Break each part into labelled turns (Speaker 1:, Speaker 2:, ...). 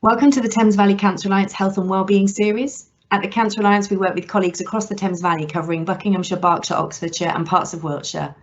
Speaker 1: Welcome to the Thames Valley Cancer Alliance Health and Wellbeing series. At the Cancer Alliance, we work with colleagues across the Thames Valley covering Buckinghamshire, Berkshire, Oxfordshire and parts of Wiltshire.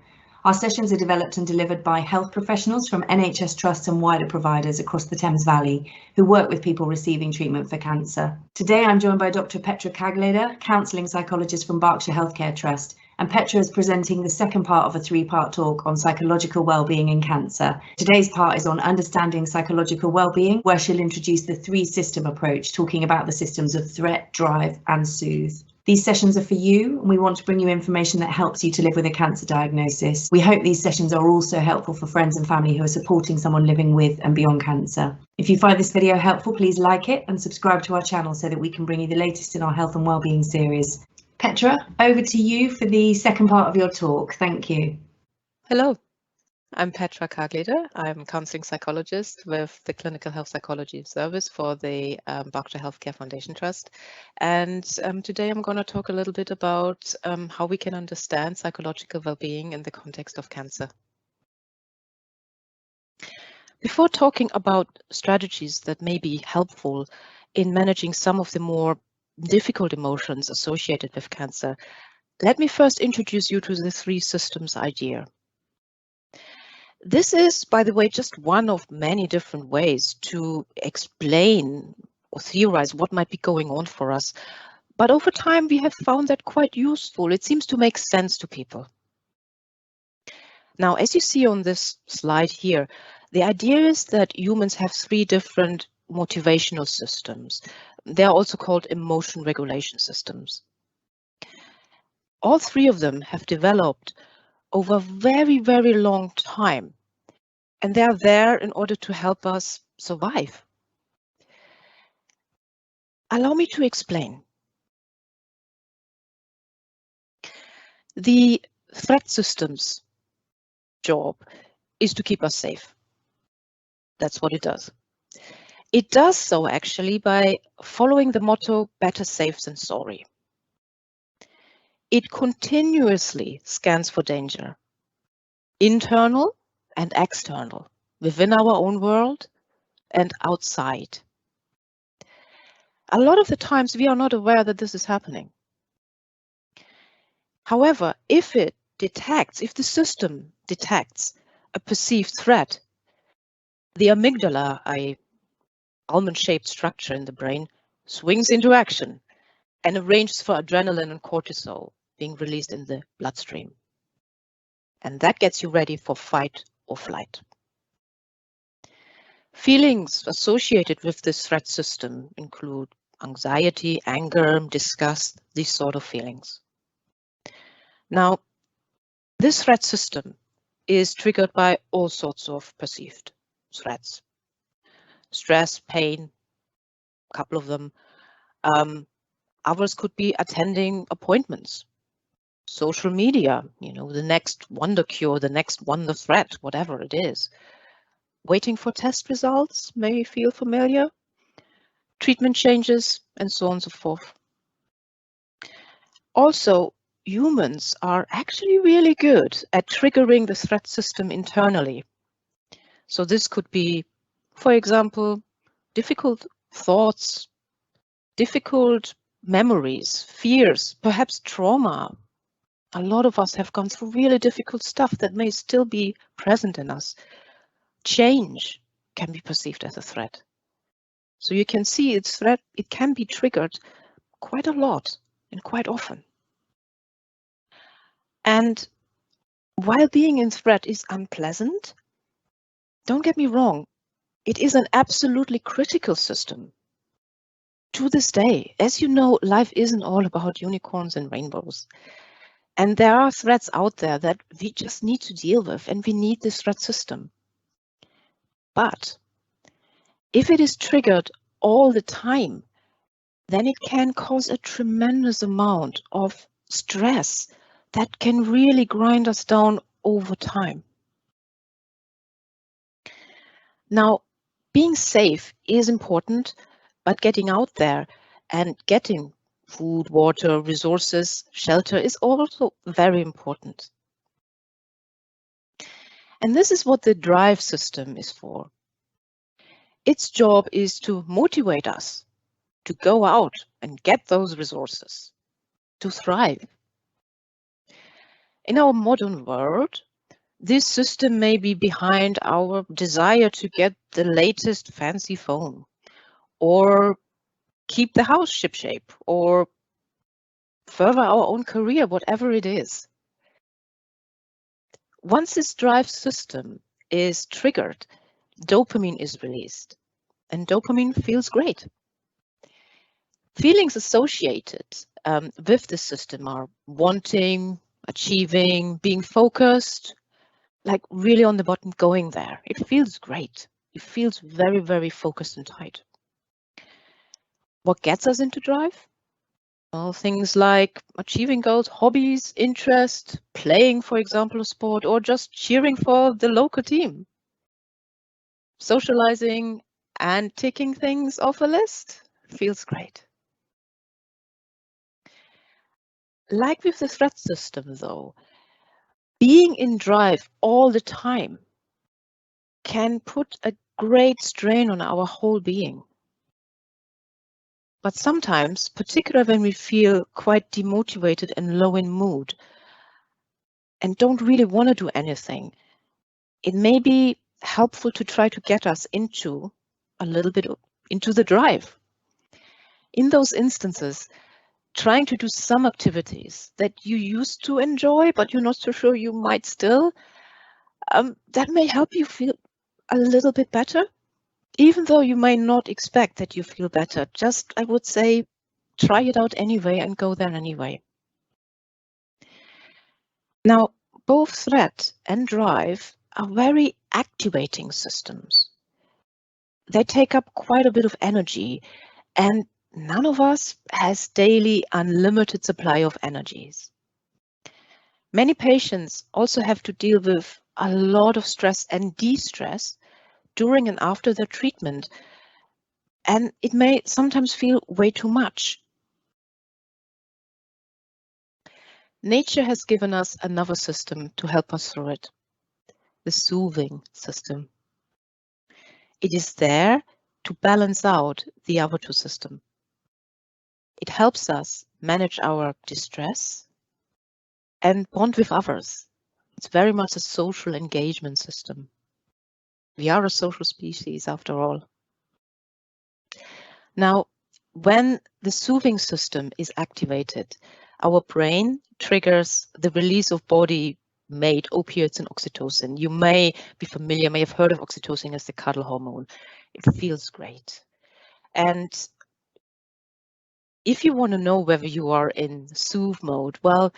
Speaker 1: Our sessions are developed and delivered by health professionals from NHS trusts and wider providers across the Thames Valley who work with people receiving treatment for cancer. Today, I'm joined by Dr. Petra Kagleder, counselling psychologist from Berkshire Healthcare Trust, and Petra is presenting the second part of a three-part talk on psychological wellbeing in cancer. Today's part is on understanding psychological wellbeing, where she'll introduce the three-system approach, talking about the systems of threat, drive, and soothe. These sessions are for you, and we want to bring you information that helps you to live with a cancer diagnosis. We hope these sessions are also helpful for friends and family who are supporting someone living with and beyond cancer. If you find this video helpful, please like it and subscribe to our channel so that we can bring you the latest in our health and wellbeing series. Petra, over to you for the second part of your talk. Thank you.
Speaker 2: Hello, I'm Petra Kagleder. I'm a counseling psychologist with the Clinical Health Psychology Service for the Berkshire Healthcare Foundation Trust. And today I'm going to talk a little bit about how we can understand psychological well-being in the context of cancer. Before talking about strategies that may be helpful in managing some of the more difficult emotions associated with cancer, let me first introduce you to the three systems idea. This is, by the way, just one of many different ways to explain or theorize what might be going on for us. But over time, we have found that quite useful. It seems to make sense to people. Now, as you see on this slide here, the idea is that humans have three different motivational systems. They are also called emotion regulation systems. All three of them have developed over a very, very long time, and they are there in order to help us survive. Allow me to explain. The threat system's job is to keep us safe. That's what it does. It does so actually by following the motto, better safe than sorry. It continuously scans for danger, internal and external, within our own world and outside. A lot of the times we are not aware that this is happening. However, if the system detects a perceived threat, the amygdala, a almond-shaped structure in the brain, swings into action and arranges for adrenaline and cortisol being released in the bloodstream. And that gets you ready for fight or flight. Feelings associated with this threat system include anxiety, anger, disgust, these sort of feelings. Now, this threat system is triggered by all sorts of perceived threats. Stress, pain, a couple of them. Others could be attending appointments, social media, the next wonder cure, the next wonder threat, whatever it is. Waiting for test results may feel familiar, treatment changes, and so on and so forth. Also, humans are actually really good at triggering the threat system internally. So this could be, for example, difficult thoughts, difficult memories, fears, perhaps trauma. A lot of us have gone through really difficult stuff that may still be present in us. Change can be perceived as a threat. So you can see it can be triggered quite a lot and quite often. And while being in threat is unpleasant, don't get me wrong, it is an absolutely critical system. To this day, as you know, life isn't all about unicorns and rainbows. And there are threats out there that we just need to deal with, and we need this threat system. But if it is triggered all the time, then it can cause a tremendous amount of stress that can really grind us down over time. Now, being safe is important, but getting out there and getting food, water, resources, shelter is also very important. And this is what the drive system is for. Its job is to motivate us to go out and get those resources, to thrive. In our modern world, this system may be behind our desire to get the latest fancy phone, or keep the house shipshape, or further our own career, whatever it is. Once this drive system is triggered, dopamine is released, and dopamine feels great. Feelings associated with this system are wanting, achieving, being focused, like really on the button, going there. It feels great. It feels very, very focused and tight. What gets us into drive? Well, things like achieving goals, hobbies, interest, playing, for example, a sport, or just cheering for the local team. Socializing and ticking things off a list feels great. Like with the threat system, though, being in drive all the time can put a great strain on our whole being. But sometimes, particularly when we feel quite demotivated and low in mood and don't really want to do anything, it may be helpful to try to get us into a little bit into the drive. In those instances, trying to do some activities that you used to enjoy, but you're not so sure you might still, that may help you feel a little bit better, even though you may not expect that you feel better. Just, I would say, try it out anyway and go there anyway. Now, both threat and drive are very activating systems. They take up quite a bit of energy, and none of us has daily unlimited supply of energies. Many patients also have to deal with a lot of stress and de-stress during and after their treatment, and it may sometimes feel way too much. Nature has given us another system to help us through it, the soothing system. It is there to balance out the other two systems. It helps us manage our distress and bond with others. It's very much a social engagement system. We are a social species after all. Now, when the soothing system is activated, our brain triggers the release of body-made opiates and oxytocin. You may be familiar, may have heard of oxytocin as the cuddle hormone. It feels great. And if you want to know whether you are in soothe mode, well,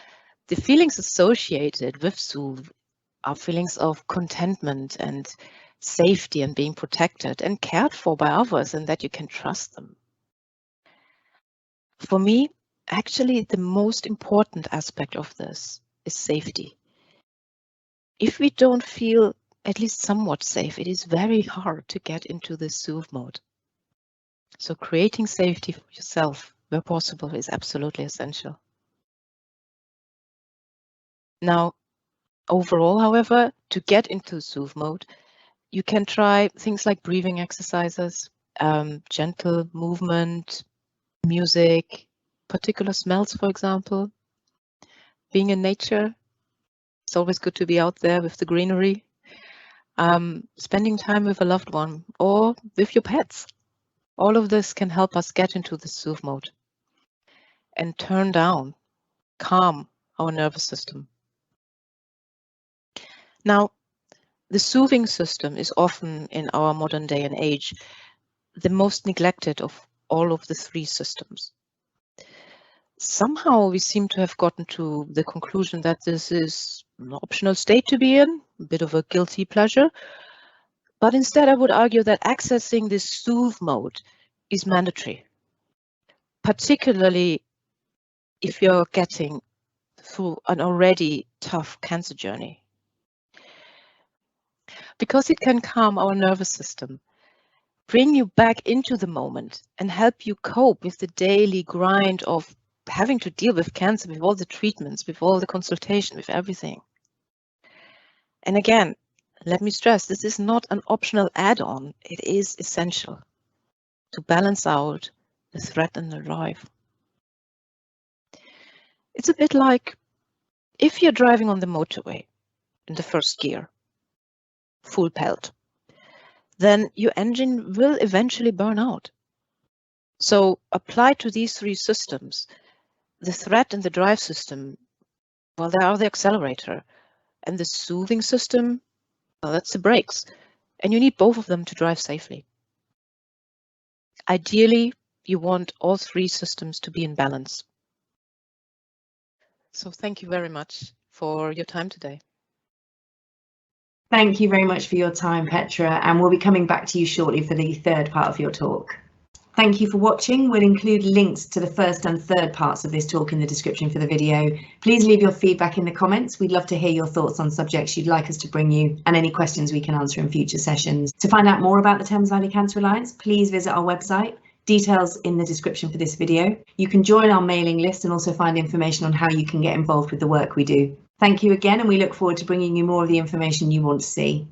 Speaker 2: the feelings associated with soothe are feelings of contentment and safety and being protected and cared for by others, and that you can trust them. For me, actually, the most important aspect of this is safety. If we don't feel at least somewhat safe, it is very hard to get into this soothe mode. So creating safety for yourself where possible is absolutely essential. Now, overall, however, to get into soothe mode, you can try things like breathing exercises, gentle movement, music, particular smells, for example. Being in nature, it's always good to be out there with the greenery. Spending time with a loved one or with your pets. All of this can help us get into the soothe mode and turn down, calm our nervous system. Now, the soothing system is often in our modern day and age the most neglected of all of the three systems. Somehow we seem to have gotten to the conclusion that this is an optional state to be in, a bit of a guilty pleasure. But instead, I would argue that accessing this soothe mode is mandatory, particularly if you're getting through an already tough cancer journey. Because it can calm our nervous system, bring you back into the moment, and help you cope with the daily grind of having to deal with cancer, with all the treatments, with all the consultation, with everything. And again, Let me stress, this is not an optional add-on. It is essential to balance out the threat and the drive. It's a bit like if you're driving on the motorway in the first gear, full pelt, then your engine will eventually burn out. So applied to these three systems, the threat and the drive system, well, they are the accelerator, and the soothing system, well, that's the brakes. And you need both of them to drive safely. Ideally, you want all three systems to be in balance. So thank you very much for your time today.
Speaker 1: Thank you very much for your time, Petra, and we'll be coming back to you shortly for the third part of your talk. Thank you for watching. We'll include links to the first and third parts of this talk in the description for the video. Please leave your feedback in the comments. We'd love to hear your thoughts on subjects you'd like us to bring you and any questions we can answer in future sessions. To find out more about the Thames Valley Cancer Alliance, please visit our website. Details in the description for this video. You can join our mailing list and also find information on how you can get involved with the work we do. Thank you again, and we look forward to bringing you more of the information you want to see.